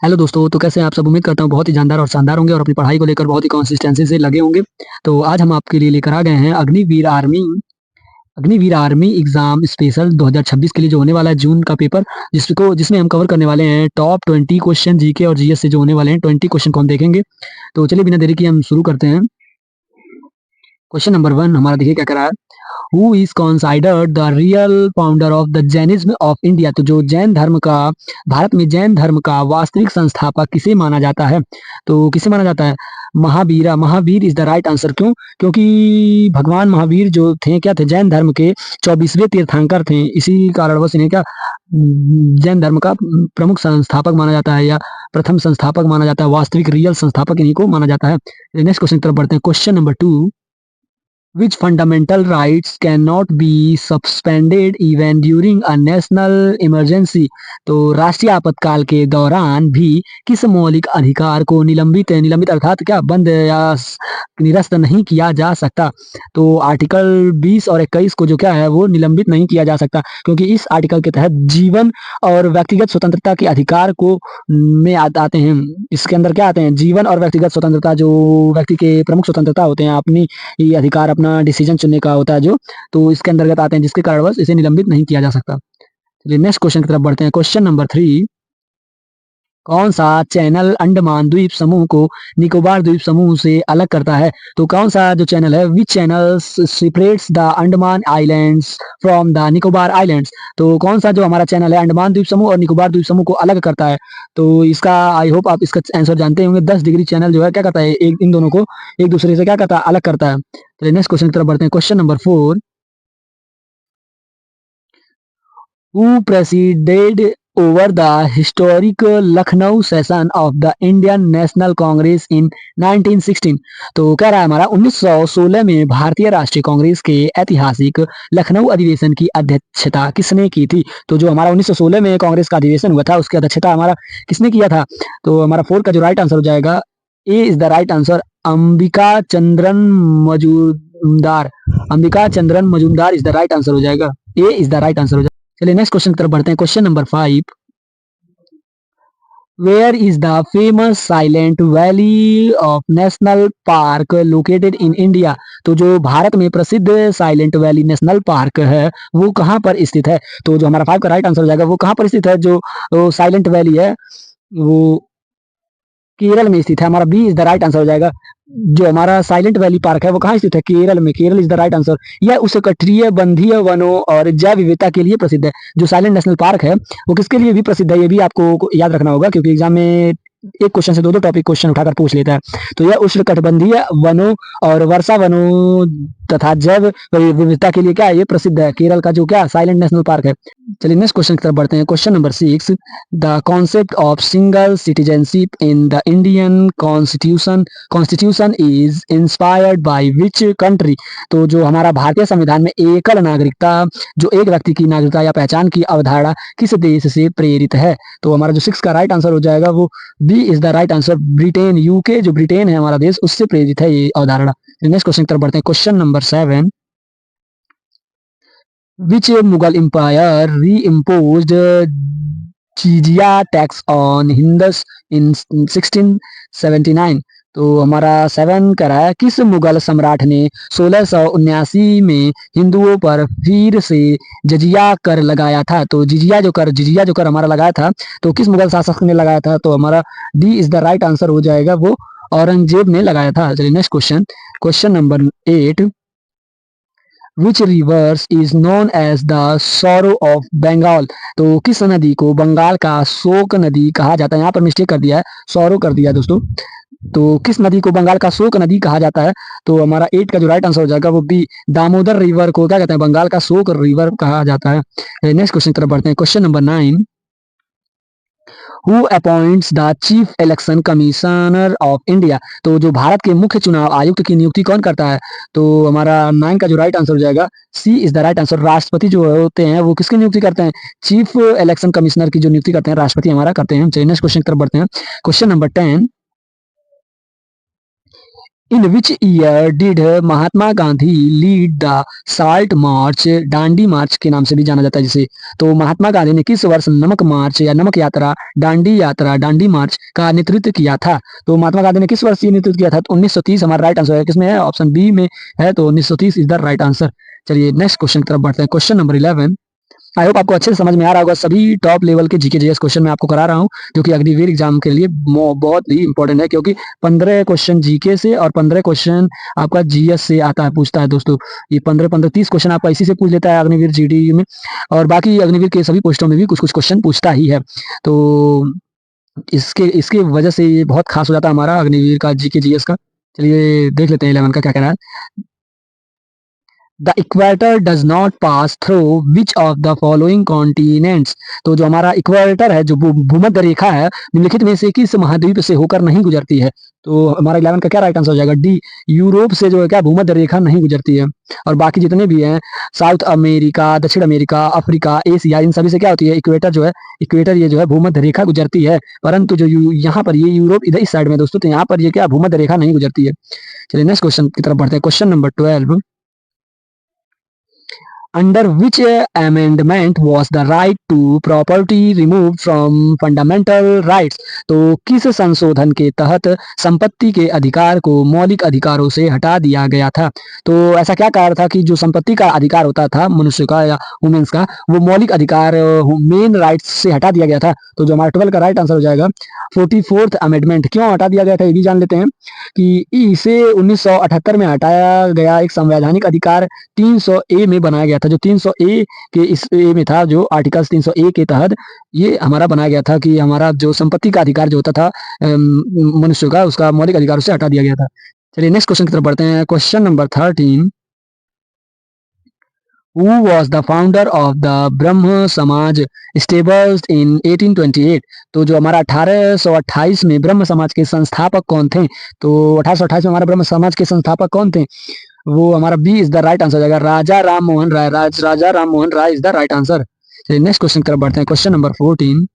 Hello दोस्तों, तो कैसे हैं आप सब? उम्मीद करता हूँ बहुत ही जानदार और शानदार होंगे और अपनी पढ़ाई को लेकर बहुत ही कंसिस्टेंसी से लगे होंगे। तो आज हम आपके लिए लेकर आ गए हैं अग्निवीर आर्मी एग्जाम स्पेशल 2026 के लिए जो होने वाला है जून का पेपर, जिसमें हम कवर करने वाले हैं टॉप 20 क्वेश्चन जीके और जीएस से जो होने वाले हैं 20 क्वेश्चन को हम देखेंगे। तो चलिए बिना देरी किए हम शुरू करते हैं। क्वेश्चन नंबर 1 हमारा देखिए क्या कह रहा है। Who is considered the real founder of the Jainism of India? तो जो जैन धर्म का भारत में जैन धर्म का वास्तविक संस्थापक किसे माना जाता है? तो किसे माना जाता है? Mahavira. Mahavir is the right answer. क्यों? क्योंकि भगवान महावीर जो थे क्या थे? जैन धर्म के 24वें तीर्थंकर थे। इसी कारणवश इन्हें क्या जैन धर्म का प्रमुख संस्थापक माना जाता है या प्रथम संस्थापक माना जाता है। वास्तविक रियल संस्थापक इन्हीं को माना जाता है। नेक्स्ट क्वेश्चन की तरफ बढ़ते हैं। Question number 2, which fundamental rights cannot be suspended even during a national emergency? तो राष्ट्रीय आपातकाल के दौरान भी किस मौलिक अधिकार को निलंबित अर्थात क्या बंद या निरस्त नहीं किया जा सकता? तो आर्टिकल 20 और 21 को जो क्या है वो निलंबित नहीं किया जा सकता, क्योंकि इस आर्टिकल के तहत जीवन और व्यक्तिगत स्वतंत्रता के अधिकार को में आते हैं। इसके अंदर क्या आते हैं? जीवन और व्यक्तिगत स्वतंत्रता, जो व्यक्ति के प्रमुख स्वतंत्रता होते हैं, अपनी ये अधिकार अपना डिसीजन चुनने का होता है जो, तो इसके अंतर्गत आते हैं, जिसके कारणवश इसे निलंबित नहीं किया जा सकता। चलिए नेक्स्ट क्वेश्चन की तरफ बढ़ते हैं। क्वेश्चन नंबर 3, कौन सा चैनल अंडमान द्वीप समूह को निकोबार द्वीप समूह से अलग करता है? तो कौन सा जो चैनल है, which channel separates the Andaman islands from the Nicobar islands? तो कौन सा जो हमारा चैनल है अंडमान द्वीप समूह और निकोबार द्वीप समूह को अलग करता है? तो इसका आई होप आप इसका आंसर जानते होंगे। 10 डिग्री चैनल जो है क्या करता है, इन दोनों को एक दूसरे से क्या करता है, अलग करता है। चलिए नेक्स्ट क्वेश्चन की तरफ बढ़ते हैं। Question number 4, who presided over the historic Lucknow session of the Indian National Congress in 1916? तो कह रहा है हमारा 1916 में भारतीय राष्ट्रीय कांग्रेस के ऐतिहासिक लखनऊ अधिवेशन की अध्यक्षता किसने की थी? तो जो हमारा 1916 में कांग्रेस का अधिवेशन हुआ था उसकी अध्यक्षता हमारा किसने किया था? तो हमारा 4 का जो राइट आंसर हो जाएगा, A is the right answer, Ambika Chandran Majumdar. Ambika Chandran Majumdar is the right answer हो जाएगा। A is the right answer हो जाएगा। चलिए नेक्स्ट क्वेश्चन की तरफ बढ़ते हैं। Question number 5, where is the famous silent valley of national park located in India? तो जो भारत में प्रसिद्ध साइलेंट वैली नेशनल पार्क है वो कहाँ पर स्थित है? तो जो हमारा 5 का राइट आंसर हो जाएगा वो कहाँ पर स्थित है, जो साइलेंट वैली है वो केरल में स्थित है। हमारा B is the right answer हो जाएगा। जो हमारा साइलेंट वैली पार्क है वो कहाँ स्थित है? केरल में। Kerala is the right answer. यह उस कठरीय वनीय वनों और जैव विविधता के लिए प्रसिद्ध है। जो साइलेंट नेशनल पार्क है वो किसके लिए भी प्रसिद्ध है, ये भी आपको याद रखना होगा, क्योंकि एग्जाम में एक क्वेश्चन से दो टॉपिक क्वेश्चन उठाकर पूछ लेता है। तो यह उष्णकटिबंधीय वनों और वर्षा वनों तथा जैव विविधता के लिए क्या है, ये प्रसिद्ध है। केरल का जो क्या साइलेंट नेशनल पार्क है। चलिए नेक्स्ट क्वेश्चन की तरफ बढ़ते हैं। Question number 6, the concept of single citizenship in the Indian constitution is inspired by which country? तो जो हमारा भारतीय संविधान में एकल नागरिकता, जो एक व्यक्ति की नागरिकता या पहचान की अवधारणा किस देश से प्रेरित है? तो हमारा जो 6 का राइट आंसर हो जाएगा वो B is the right answer, Britain. UK जो ब्रिटेन है हमारा देश, उससे प्रेरित है ये अवधारणा। नेक्स्ट क्वेश्चन की तरफ बढ़ते हैं। Question number 7, which Mughal empire reimposed jizya tax on Hindus in 1679? तो हमारा 7 कह रहा है, किस मुगल सम्राट ने 1679 में हिंदुओं पर फिर से जजिया कर लगाया था? तो जिजिया जो कर हमारा लगाया था, तो किस मुगल शासक ने लगाया था? तो हमारा D is the right answer हो जाएगा, वो औरंगजेब ने लगाया था। चलिए next question, question number 8, which rivers is known as the sorrow of Bengal? तो किस नदी को बंगाल का शोक नदी कहा जाता है? यहाँ पर मिस्टेक कर दिया है, सॉरो कर दिया दोस्तों। तो किस नदी को बंगाल का शोक नदी कहा जाता है? तो हमारा 8 का जो राइट आंसर हो जाएगा वो बी, दामोदर रिवर को क्या कहते हैं, बंगाल का शोक रिवर कहा जाता है। नेक्स्ट क्वेश्चन की तरफ बढ़ते हैं। Question number 9, who appoints the chief election commissioner of India? तो जो भारत के मुख्य चुनाव आयुक्त की नियुक्ति कौन करता है? तो हमारा 9 का जो राइट आंसर हो जाएगा, सी इज द राइट आंसर। राष्ट्रपति जो होते हैं वो किसकी नियुक्ति करते हैं? चीफ इलेक्शन कमिश्नर की जो नियुक्ति करते हैं राष्ट्रपति हमारा करते हैं। चलिए नेक्स्ट क्वेश्चन की तरफ बढ़ते हैं। Question number 10, in which year did Mahatma Gandhi lead the salt march, Dandi march के नाम से भी जाना जाता है जिसे। तो महात्मा गांधी ने किस वर्ष नमक मार्च या नमक यात्रा, यात्रा, डांडी मार्च का नेतृत्व किया था? तो महात्मा गांधी ने किस वर्ष ये नेतृत्व किया था? तो 1930 हमारा राइट आंसर है। किसमें है? ऑप्शन बी में है, तो 1930 इज द राइट आंसर। चलिए नेक्स्ट क्वेश्चन की तरफ बढ़ते हैं। Question number 11। आई होप आपको अच्छे से समझ में आ रहा होगा। सभी टॉप लेवल के जीके जीएस क्वेश्चन मैं आपको करा रहा हूँ, जो कि अग्निवीर एग्जाम के लिए बहुत ही इंपॉर्टेंट है, क्योंकि 15 क्वेश्चन जीके से और 15 क्वेश्चन आपका जीएस से आता है, पूछता है दोस्तों। ये 15-15 30 क्वेश्चन आपका इसी से पूछ लेता है अग्निवीर जीडी में, और बाकी अग्निवीर के सभी पोस्टों में भी कुछ कुछ क्वेश्चन पूछता ही है। तो इसके इसके वजह से ये बहुत खास हो जाता है हमारा अग्निवीर का जीके जीएस का। चलिए देख लेते हैं 11 का क्या कह रहा है। The equator does not pass through which of the following continents. तो जो हमारा इक्वेटर है, जो भूमध्य रेखा है, निम्नलिखित में से किस महाद्वीप से होकर नहीं गुजरती है? तो हमारा 11 का क्या राइट आंसर हो जाएगा? डी, यूरोप से जो है क्या भूमध्य रेखा नहीं गुजरती है। और बाकी जितने भी हैं, साउथ अमेरिका, दक्षिण अमेरिका, अफ्रीका, एशिया, इन सभी से क्या होती है? इक्वेटर जो है, इक्वेटर ये जो है भूमध्य रेखा गुजरती है। परंतु जो यहाँ पर ये यूरोप इधर इस साइड में दोस्तों, तो यहाँ पर ये क्या भूमध्य रेखा नहीं गुजरती है। चलिए नेक्स्ट क्वेश्चन की तरफ बढ़ते हैं। Question number 12। Under which amendment was the right to property removed from fundamental rights? तो किस संशोधन के तहत संपत्ति के अधिकार को मौलिक अधिकारों से हटा दिया गया था? तो ऐसा क्या कार्य था कि जो संपत्ति का अधिकार होता था मनुष्य का या वुमेन्स का, वो मौलिक अधिकार मेन राइट्स से हटा दिया गया था। तो जो हमारा 12 का राइट आंसर हो जाएगा 44th अमेंडमेंट। क्यों हटा दिया गया था ये भी जान लेते हैं कि इसे 1978 में हटाया गया एक संवैधानिक अधिकार 300 ए में बनाया गया था। जो 300 ए के इस ए में था, जो आर्टिकल्स 300 ए के तहत ये हमारा बनाया गया था कि हमारा जो संपत्ति का अधिकार जो होता था मनुष्य का, उसका मौलिक अधिकारों से हटा दिया गया था। चलिए नेक्स्ट क्वेश्चन की तरफ बढ़ते हैं। Question number 13। Who was the founder of the ब्रह्म समाज established in 1828? तो जो हमारा 1828 में ब्रह्म समाज के संस्थापक कौन थे? तो 1828 में हमारा ब्रह्म समाज के संस्थापक कौन थे? वो हमारा B is the right answer हो जाएगा, Raja Ram Mohan Roy. Raja Ram Mohan Roy is the right answer. चलिए नेक्स्ट क्वेश्चन की तरफ बढ़ते हैं। Question number 14।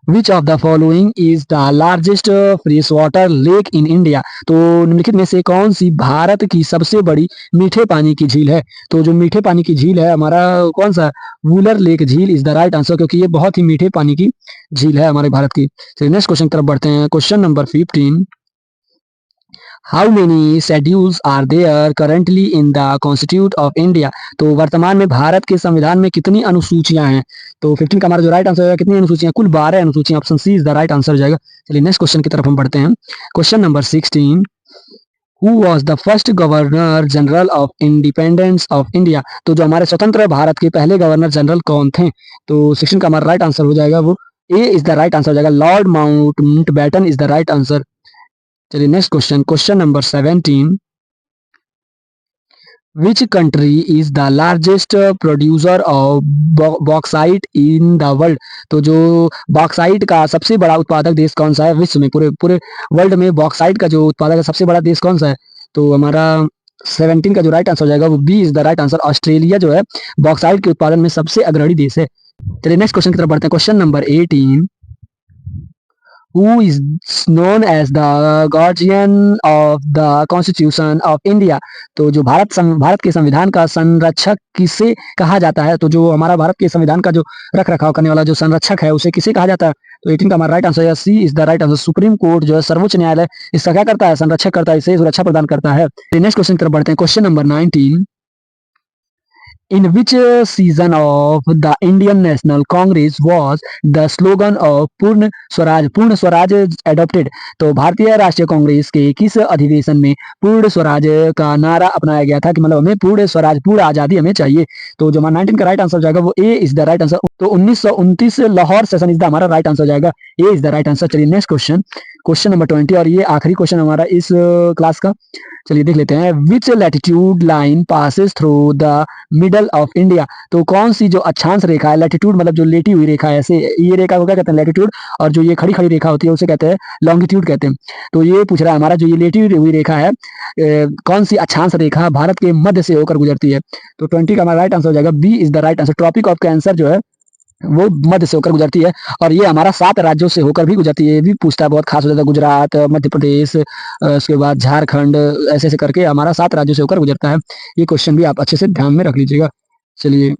Which of the following is the largest fresh water lake in India? तो निम्नलिखित में से कौन सी भारत की सबसे बड़ी मीठे पानी की झील है? तो जो मीठे पानी की झील है हमारा कौन सा? वुलर लेक झील इज द राइट आंसर, क्योंकि ये बहुत ही मीठे पानी की झील है हमारे भारत की। चलिए नेक्स्ट क्वेश्चन की तरफ बढ़ते हैं। Question number 15। How many schedules are there currently in the constitute of India? तो वर्तमान में भारत के संविधान में कितनी अनुसूचियां हैं? तो 15 का हमारा जो राइट आंसर होगा, कितनी अनुसूचियां? कुल 12 अनुसूचियां। Option C is the right answer हो जाएगा। चलिए नेक्स्ट क्वेश्चन की तरफ हम बढ़ते हैं। Question number 16। Who was the first governor general of independence of India? तो जो हमारे स्वतंत्र भारत के पहले गवर्नर जनरल कौन थे? तो 16 का हमारा राइट आंसर हो जाएगा, वो A is the right answer हो जाएगा, Lord Mountbatten is the right answer. चलिए next question, question number 17। Which country is the largest producer of bauxite in the world? तो जो बॉक्साइट का सबसे बड़ा उत्पादक देश कौन सा है विश्व में? पूरे पूरे वर्ल्ड में बॉक्साइट का जो उत्पादक है सबसे बड़ा देश कौन सा है? तो हमारा 17 का जो राइट आंसर हो जाएगा वो B is the right answer. Australia जो है बॉक्साइट के उत्पादन में सबसे अग्रणी देश है। चलिए नेक्स्ट क्वेश्चन की तरफ बढ़ते हैं। Question number 18। Who is known as the guardian of the Constitution of India? तो जो भारत के संविधान का संरक्षक किसे कहा जाता है? तो जो हमारा भारत के संविधान का जो रख रखाव करने वाला जो संरक्षक है उसे किसे कहा जाता है? तो 18 का हमारा राइट आंसर है, C is the right answer. Supreme Court जो है सर्वोच्च न्यायालय इसका क्या करता है? संरक्षक करता है, इसे सुरक्षा प्रदान करता है। नेक्स्ट क्वेश्चन की तरफ बढ़ते हैं। Question number 19। In which season of the Indian National Congress was the slogan of पूर्ण स्वराज adopted? तो भारतीय राष्ट्रीय कांग्रेस के किस अधिवेशन में पूर्ण स्वराज का नारा अपनाया गया था कि मतलब हमें पूर्ण स्वराज, पूर्ण आजादी हमें चाहिए? तो जो हमारा 19 का राइट आंसर हो जाएगा वो A is the right answer. तो 1929 लाहौर सेशन इज द हमारा राइट आंसर हो जाएगा, A is the right answer. चलिए नेक्स्ट क्वेश्चन, क्वेश्चन नंबर 20 और ये आखिरी क्वेश्चन हमारा इस क्लास का। चलिए देख लेते हैं। Which latitude line passes through the middle of India? तो कौन सी जो अक्षांश रेखा है, लैटिट्यूड मतलब जो लेटी हुई रेखा है, ऐसे ये रेखा को क्या कहते हैं? लैटिट्यूड। और जो ये खड़ी खड़ी रेखा होती है उसे कहते हैं लॉन्गिट्यूड कहते हैं। तो ये पूछ रहा है हमारा जो ये लेटी हुई रेखा है कौन सी अक्षांश रेखा भारत के मध्य से होकर गुजरती है? तो 20 का हमारा राइट आंसर हो जाएगा, B is the right answer. Tropic of cancer जो है वो मध्य से होकर गुजरती है और ये हमारा 7 राज्यों से होकर भी गुजरती है। ये भी पूछता है, बहुत खास हो जाता है। गुजरात, मध्य प्रदेश, उसके बाद झारखंड, ऐसे-ऐसे करके हमारा 7 राज्यों से होकर गुजरता है। ये क्वेश्चन भी आप अच्छे से ध्यान में रख लीजिएगा। चलिए,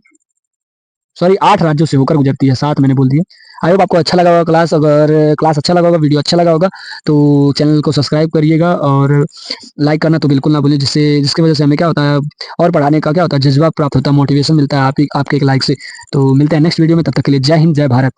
सॉरी 8 राज्यों से होकर गुजरती है, 7 मैंने बोल दिया। आई होप आपको अच्छा लगा होगा क्लास। अगर क्लास अच्छा लगा होगा, वीडियो अच्छा लगा होगा, तो चैनल को सब्सक्राइब करिएगा और लाइक करना तो बिल्कुल ना भूलिए, जिसकी वजह से हमें क्या होता है और पढ़ाने का क्या होता है, जज़्बा प्राप्त होता है, मोटिवेशन मिलता है आपके एक लाइक से। तो मिलते हैं नेक्स्ट वीडियो में, तब तक के लिए जय हिंद, जय भारत।